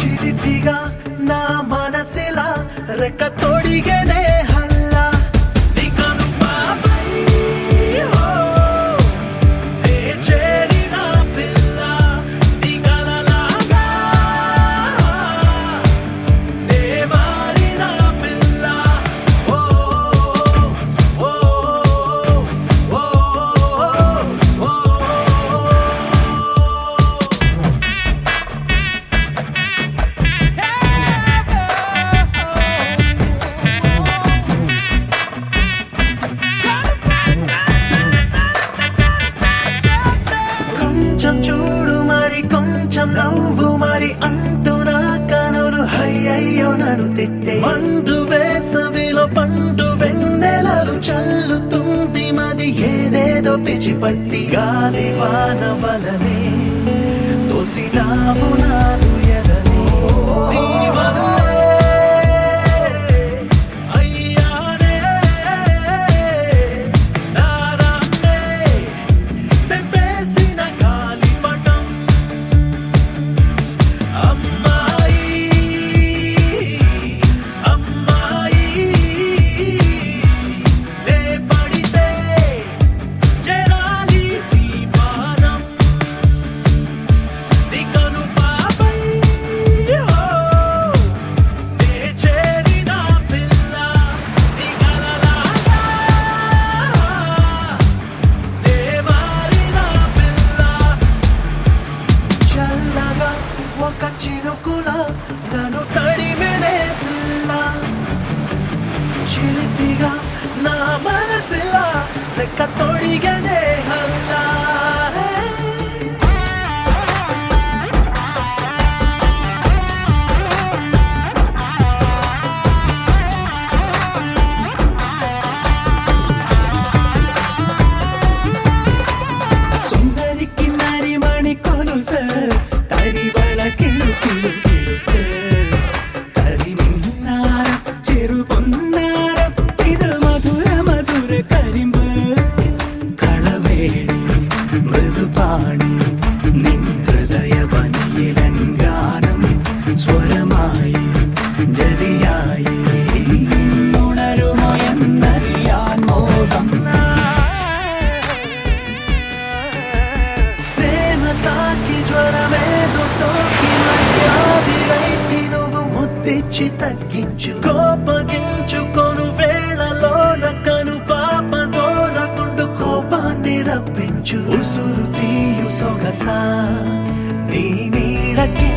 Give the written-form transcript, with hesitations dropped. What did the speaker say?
చిలిపిగా నా మనసిలా రెక్క తొడిగేనే హల్లా నీ కనుపాపై నే చేరిన పిల్ల నీ కలలాగా నే మారిన పిల్ల ఓ ఓ ఓ ఓ కొంచెం చూడు మరి కొంచెం నవ్వు మరి అంటూ నా కనులు అయ్యయ్యో నన్ను తిట్టే మండు వేసవిలో పండు వెన్నెలలు చల్లుతుంది మది ఏదేదో పిచ్చిపట్టి గాలి వాన వలనే తోసినావు నాదు ఎదనే నీ వల్లే అయ్యానే నారాన్నే తెంపేసిన గాలిపటం అమ్మాయి అమ్మాయి నే పడితే చేరాలి నీ పాదం నీ కనుపాపై నే చేరిన పిల్ల నీ కలలాగా నే మారిన పిల్ల చల్లగా ఒక చినుకులా నన్ను తడిమెనే పిల్ల చిలిపిగా నా మనసిలా రెక్క తొడిగనే హల్లా సుందరికి నరిమణి కొలుస తరివళ కిలు కిలు కిలుకు తరిమిన్నార చెరుపొన్నార ఇది మధుర మధుర കരിമ്പ് കളവേളി മൃദുപാണി നിൻ ഹൃദയവനിയിലങ്കാനം സ്വരമായി ജതിയായി ഉണരുമോ എന്നറിയാൻ മോഹം ప్రేమ తాకి జ్వరమేదో సోకి మయ్యావిరైతి నువ్వు ముద్దిచ్చి తగ్గించు కోపగించుకొను వేళలోన కను పాపదోన గుండు కోపాన్ని రప్పించు ఉసురు తీయు సొగసా నీ నీడకి